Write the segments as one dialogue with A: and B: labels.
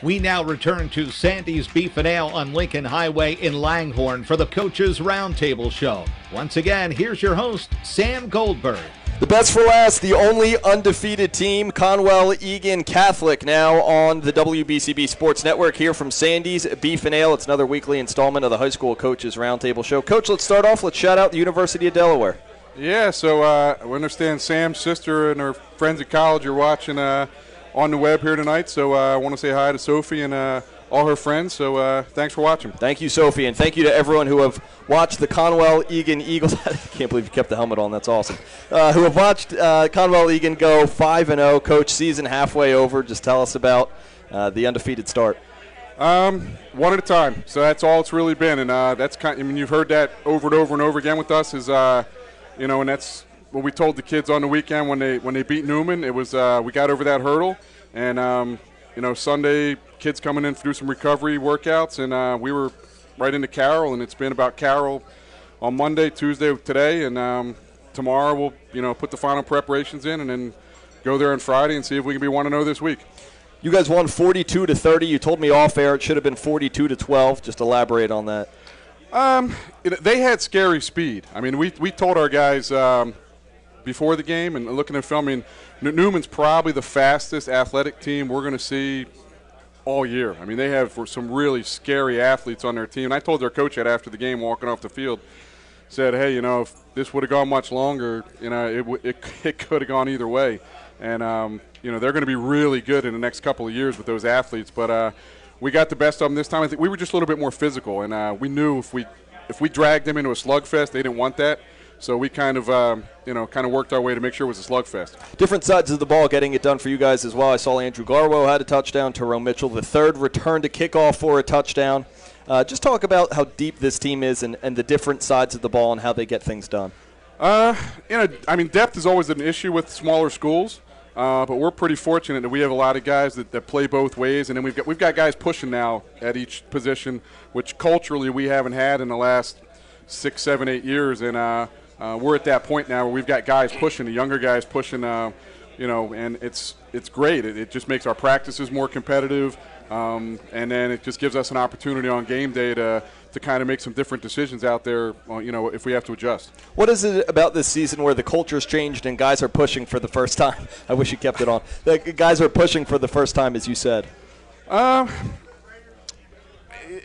A: We now return to Sandy's Beef and Ale on Lincoln Highway in Langhorne for the Coaches Roundtable Show. Once again, here's your host, Sam Goldberg.
B: The best for last, the only undefeated team, Conwell Egan Catholic, now on the WBCB Sports Network here from Sandy's Beef and Ale. It's another weekly installment of the High School Coaches Roundtable Show. Coach, let's start off. Let's shout out the University of Delaware.
C: Yeah, so we understand Sam's sister and her friends at college are watching on the web here tonight. So I want to say hi to Sophie and all her friends. So thanks for watching.
B: Thank you, Sophie, and thank you to everyone who have watched the Conwell Egan Eagles. I can't believe you kept the helmet on. That's awesome. Who have watched Conwell Egan go 5-0. Coach, season halfway over. Just tell us about the undefeated start.
C: One at a time. So that's all it's really been, and that's kind. I mean, you've heard that over and over and over again with us. Is and that's what we told the kids on the weekend when they beat Newman. It was we got over that hurdle, and Sunday kids coming in to do some recovery workouts, and we were right into Carroll, and it's been about Carroll on Monday, Tuesday, today, and tomorrow we'll put the final preparations in, and then go there on Friday and see if we can be 1-0 this week.
B: You guys won 42-30. You told me off air it should have been 42-12. Just elaborate on that.
C: They had scary speed. I mean, we told our guys before the game and looking at film, I mean, Newman's probably the fastest athletic team we're going to see all year. I mean, they have some really scary athletes on their team. And I told their coach that after the game, walking off the field, said, hey, if this would have gone much longer, it could have gone either way. And, they're going to be really good in the next couple of years with those athletes. But we got the best of them this time. I think we were just a little bit more physical, and we knew if we dragged them into a slugfest, they didn't want that. So we kind of worked our way to make sure it was a slugfest.
B: Different sides of the ball getting it done for you guys as well. I saw Andrew Garwo had a touchdown. Tyrone Mitchell, the third return to kickoff for a touchdown. Just talk about how deep this team is and the different sides of the ball and how they get things done.
C: Depth is always an issue with smaller schools. But we're pretty fortunate that we have a lot of guys that play both ways, and then we've got guys pushing now at each position, which culturally we haven't had in the last 6, 7, 8 years. And we're at that point now where we've got guys pushing, the younger guys pushing, and it's great. It just makes our practices more competitive, and then it just gives us an opportunity on game day to kind of make some different decisions out there, if we have to adjust. What
B: is it about this season where the culture's changed and guys are pushing for the first time? I wish you kept it on. The guys are pushing for the first time, as you said.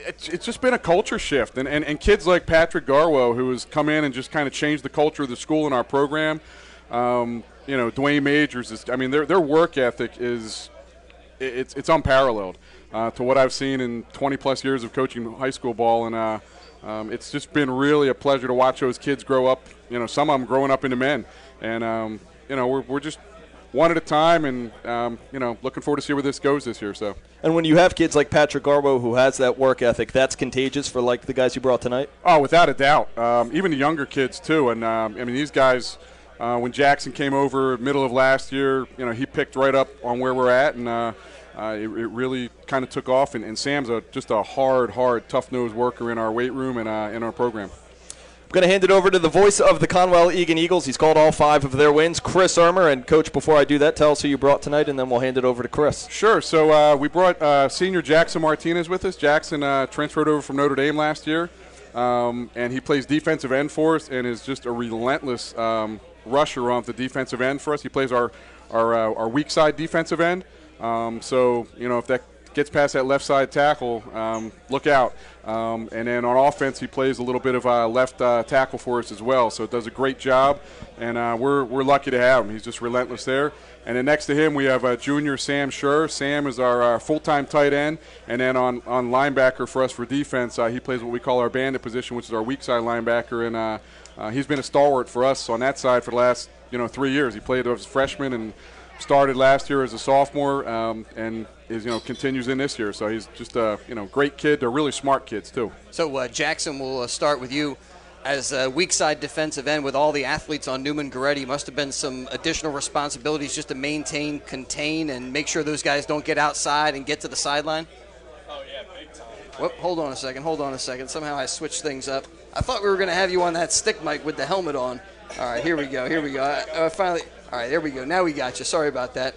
C: It's just been a culture shift. And kids like Patrick Garwo, who has come in and just kind of changed the culture of the school and our program, Dwayne Majors, their work ethic is it's unparalleled. To what I've seen in 20-plus years of coaching high school ball, and it's just been really a pleasure to watch those kids grow up. Some of them growing up into men, and we're just one at a time, and looking forward to see where this goes this year. So.
B: And when you have kids like Patrick Garbo who has that work ethic, that's contagious for like the guys you brought tonight.
C: Oh, without a doubt. Even the younger kids too, and these guys. When Jackson came over middle of last year, he picked right up on where we're at, and it really kind of took off. And Sam's just a hard, tough-nosed worker in our weight room and in our program.
B: I'm going to hand it over to the voice of the Conwell Egan Eagles. He's called all 5 of their wins, Chris Ermer. And, Coach, before I do that, tell us who you brought tonight, and then we'll hand it over to Chris.
C: Sure. So we brought senior Jackson Martinez with us. Jackson transferred over from Notre Dame last year, and he plays defensive end for us and is just a relentless rusher on the defensive end for us. He plays our weak side defensive end. If that gets past that left side tackle, look out. And then on offense, he plays a little bit of left tackle for us as well. So it does a great job, and we're lucky to have him. He's just relentless there. And then next to him, we have junior Sam Schur. Sam is our full-time tight end. And then on linebacker for us for defense, he plays what we call our bandit position, which is our weak side linebacker. And he's been a stalwart for us on that side for the last 3 years. He played as a freshman and started last year as a sophomore, and is continues in this year. So he's just a great kid. They're really smart kids too.
D: So Jackson, we'll start with you. As a weak side defensive end with all the athletes on Newman-Goretti, must have been some additional responsibilities just to maintain, contain, and make sure those guys don't get outside and get to the sideline?
E: Oh, yeah, big time.
D: Whoop, hold on a second. Somehow I switched things up. I thought we were going to have you on that stick mic with the helmet on. All right, here we go. Finally, all right, there we go. Now we got you. Sorry about that.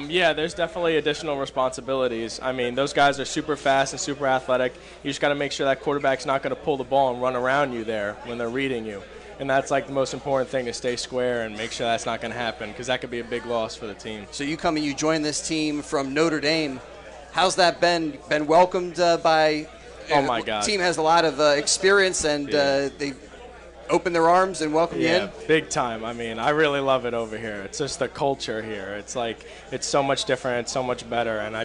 E: Yeah, there's definitely additional responsibilities. I mean, those guys are super fast and super athletic. You just got to make sure that quarterback's not going to pull the ball and run around you there when they're reading you. And that's like the most important thing, to stay square and make sure that's not going to happen, because that could be a big loss for the team.
D: So you come and you join this team from Notre Dame. How's that been welcomed by?
E: Oh my God!
D: The team has a lot of experience, and they open their arms and welcome you in.
E: Yeah, big time. I mean, I really love it over here. It's just the culture here. It's like, it's so much different. It's so much better. And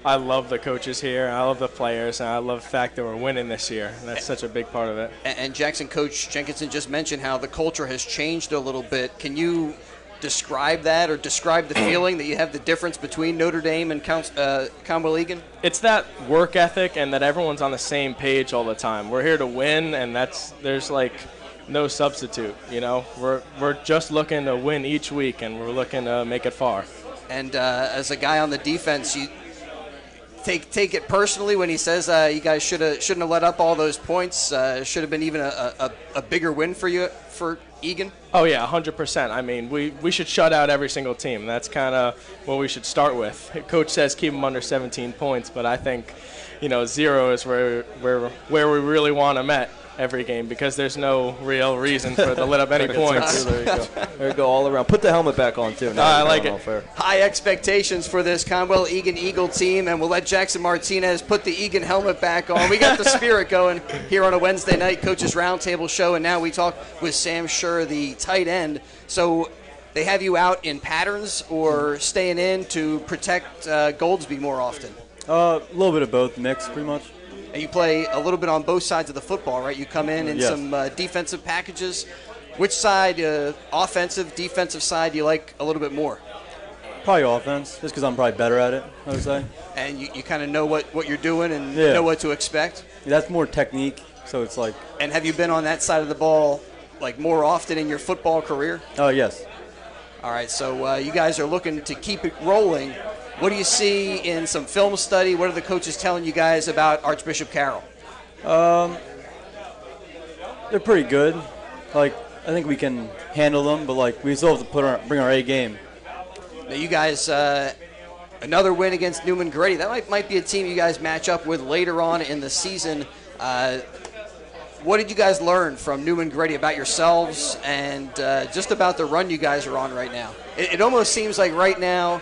E: I love the coaches here. I love the players. And I love the fact that we're winning this year. And that's such a big part of it.
D: And Jackson, Coach Jenkinson just mentioned how the culture has changed a little bit. Can you describe that, or describe the feeling that you have, the difference between Notre Dame and Conwell Egan?
E: It's that work ethic and that everyone's on the same page all the time. We're here to win, and there's like no substitute. You know, we're just looking to win each week, and we're looking to make it far.
D: And as a guy on the defense, you take it personally when he says you guys shouldn't have let up all those points. Should have been even a bigger win for Egan?
E: Oh, yeah, 100%. I mean, we should shut out every single team. That's kind of what we should start with. Coach says keep them under 17 points, but I think, 0 is where we really want them at every game, because there's no real reason for to let up any points.
B: There you go. There you go, all around. Put the helmet back on, too.
E: I like it.
D: High expectations for this Conwell Egan Eagle team, and we'll let Jackson Martinez put the Egan helmet back on. We got the spirit going here on a Wednesday night Coaches Roundtable show, and now we talk with Sam Schur, the tight end. So they have you out in patterns or staying in to protect Goldsby more often?
F: A little bit of both, mix pretty much.
D: And you play a little bit on both sides of the football, right? You come in
F: yes.
D: some defensive packages. Which side, offensive, defensive side, do you like a little bit more?
F: Probably offense, just because I'm probably better at it, I would say.
D: And you kind of know what you're doing and know what to expect?
F: Yeah, that's more technique, so it's like...
D: And have you been on that side of the ball like more often in your football career?
F: Oh, yes.
D: All right, so you guys are looking to keep it rolling. What do you see in some film study? What are the coaches telling you guys about Archbishop Carroll?
F: They're pretty good. Like, I think we can handle them, but like we still have to bring our A game.
D: Now you guys, another win against Newman Goretti. That might be a team you guys match up with later on in the season. What did you guys learn from Newman Goretti about yourselves and just about the run you guys are on right now? It almost seems like right now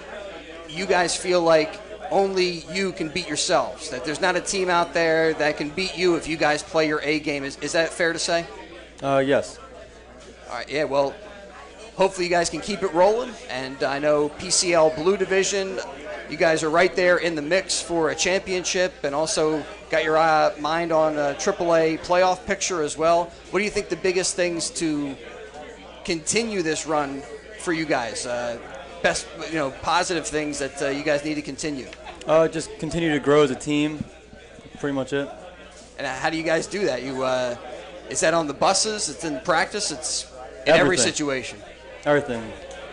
D: you guys feel like only you can beat yourselves, that there's not a team out there that can beat you if you guys play your A game. Is that fair to say?
F: Yes.
D: All right, yeah, well, hopefully you guys can keep it rolling. And I know PCL Blue Division, you guys are right there in the mix for a championship, and also got your mind on a AAA playoff picture as well. What do you think the biggest things to continue this run for you guys? Best, positive things that you guys need to continue?
F: Just continue to grow as a team. Pretty much it.
D: And how do you guys do that? Is that on the buses? It's in practice? It's in every situation?
F: Everything.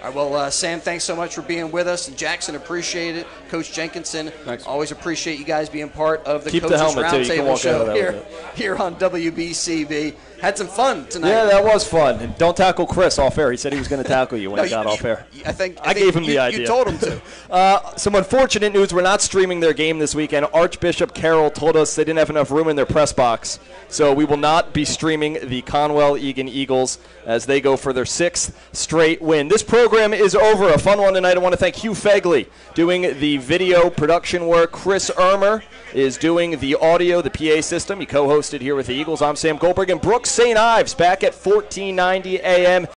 D: All right, well, Sam, thanks so much for being with us. And Jackson, appreciate it. Coach Jenkinson,
C: thanks.
D: Always appreciate you guys being part of the
B: Keep
D: Coaches
B: the helmet,
D: Roundtable show here on WBCB. Had some fun tonight.
B: Yeah, that was fun. And don't tackle Chris off air. He said he was going to tackle you when he got off air.
D: I
B: gave him the idea.
D: You told him to.
B: Some unfortunate news. We're not streaming their game this weekend. Archbishop Carroll told us they didn't have enough room in their press box. So we will not be streaming the Conwell Egan Eagles as they go for their 6th straight win. This program is over. A fun one tonight. I want to thank Hugh Fegley doing the video production work. Chris Ermer is doing the audio, the PA system. He co-hosted here with the Eagles. I'm Sam Goldberg, and Brooks St. Ives back at 1490 AM.